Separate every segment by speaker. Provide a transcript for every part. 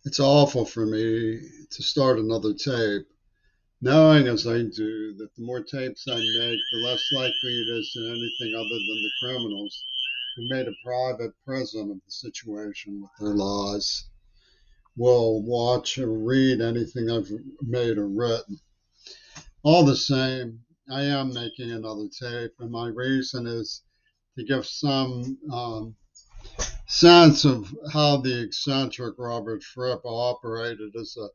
Speaker 1: It's awful for me to start another tape, knowing as I do that the more tapes I make, the less likely it is that anything other than the criminals who made a private prison of the situation with their lies will watch or read anything I've made or written. All the same, I am making another tape, and my reason is to give some sense of how the eccentric Robert Fripp operated as a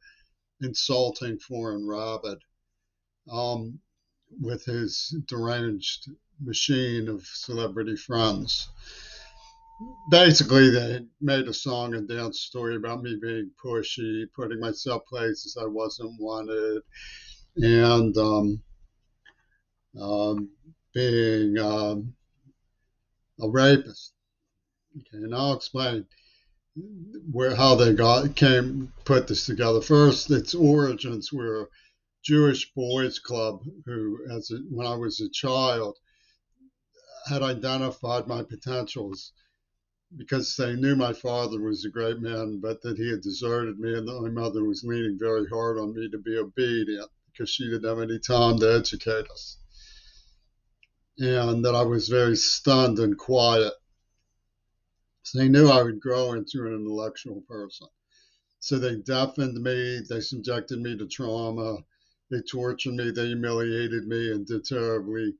Speaker 1: insulting foreign rabbit, um, with his deranged machine of celebrity friends. Basically, they made a song and dance story about me being pushy, putting myself places I wasn't wanted, and um, being a rapist. Okay, and I'll explain where how they got came put this together. First, its origins were a Jewish boys club who, when I was a child, had identified my potentials because they knew my father was a great man, but that he had deserted me, and that my mother was leaning very hard on me to be obedient because she didn't have any time to educate us, and that I was very stunned and quiet. So they knew I would grow into an intellectual person. So they deafened me, they subjected me to trauma, they tortured me, they humiliated me, and did terribly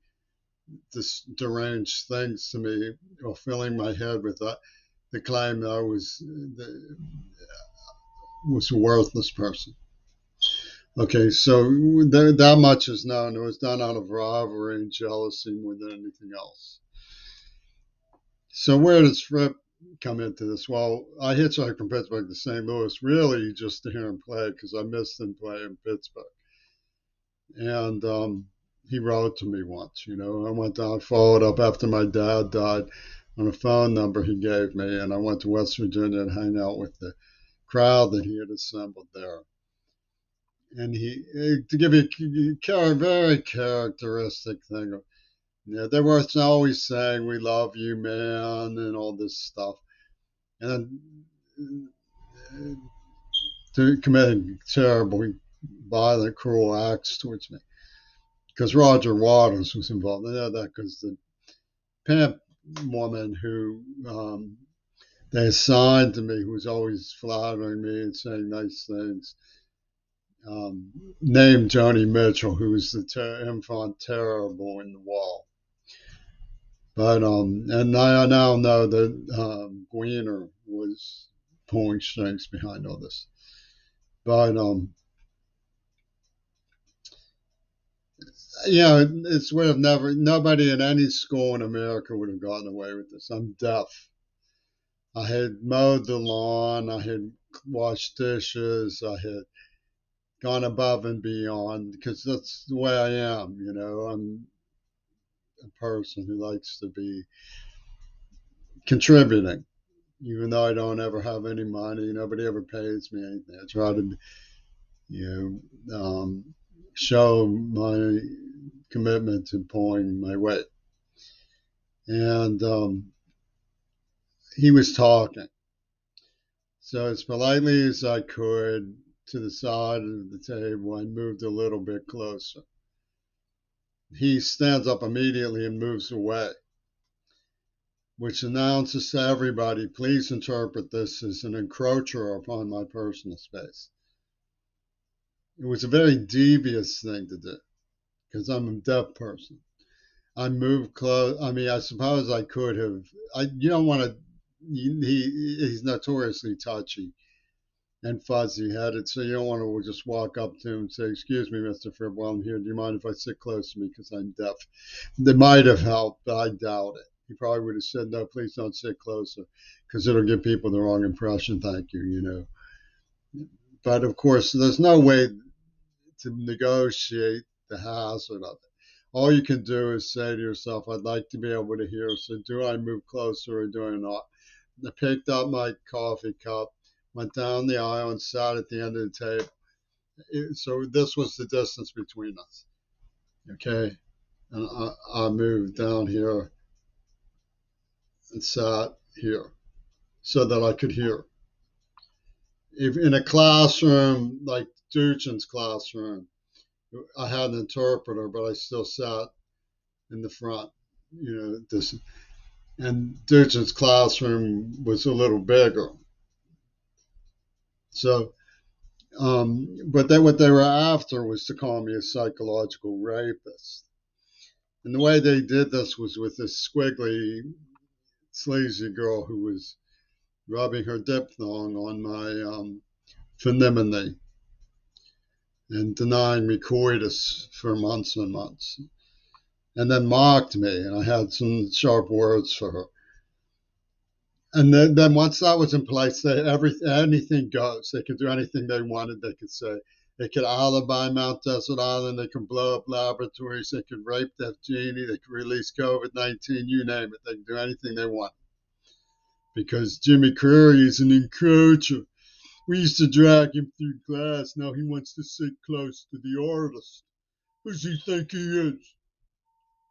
Speaker 1: deranged things to me, or filling my head with the claim that I was a worthless person. Okay, so that much is known. It was done out of rivalry and jealousy more than anything else. So where does Fripp come into this? Well, I hitchhiked from Pittsburgh to St. Louis really just to hear him play because I missed him play in Pittsburgh. And he wrote to me once. I went down, followed up after my dad died on a phone number he gave me, and I went to West Virginia and hang out with the crowd that he had assembled there. And to give you a very characteristic thing, they were always saying, "We love you, man," and all this stuff, and to committing terribly violent, cruel acts towards me. Because Roger Waters was involved. I know that because the pimp woman who they assigned to me, who was always flattering me and saying nice things, named Joni Mitchell, who was the infant terrible in the wall. But and I now know that Gwiener was pulling strings behind all this. But it's would have never nobody in any school in America would have gotten away with this. I'm deaf. I had mowed the lawn, I had washed dishes, I had gone above and beyond because that's the way I am. I'm a person who likes to be contributing, even though I don't ever have any money. Nobody ever pays me anything. I try to, show my commitment to pulling my weight. And he was talking. So as politely as I could to the side of the table, I moved a little bit closer. He stands up immediately and moves away, which announces to everybody, please interpret this as an encroacher upon my personal space. It was a very devious thing to do because I'm a deaf person. I moved close. I mean, I suppose I could have. You don't want to. He's notoriously touchy and fuzzy headed, so you don't want to just walk up to him and say, "Excuse me, Mr. Fripp, while I'm here, do you mind if I sit close to me because I'm deaf?" That might have helped, but I doubt it. He probably would have said, "No, please don't sit closer because it'll give people the wrong impression. Thank you." But of course, there's no way to negotiate the hazard of it. All you can do is say to yourself, I'd like to be able to hear, so do I move closer or do I not? I picked up my coffee cup, went down the aisle, and sat at the end of the table. So this was the distance between us. Okay. And I moved down here and sat here so that I could hear. if in a classroom like Duchin's classroom, I had an interpreter, but I still sat in the front. This and Duchin's classroom was a little bigger. So, but then what they were after was to call me a psychological rapist. And the way they did this was with this squiggly, sleazy girl who was rubbing her diphthong on my fenemine and denying me coitus for months and months, and then mocked me. And I had some sharp words for her. And then once that was in place, anything goes. They could do anything they wanted. They could say they could alibi Mount Desert Island. They could blow up laboratories. They could rape Def Genie. They could release COVID-19. You name it. They could do anything they want. Because Jimmy Curry is an encroacher. We used to drag him through glass. Now he wants to sit close to the artist. Who does he think he is?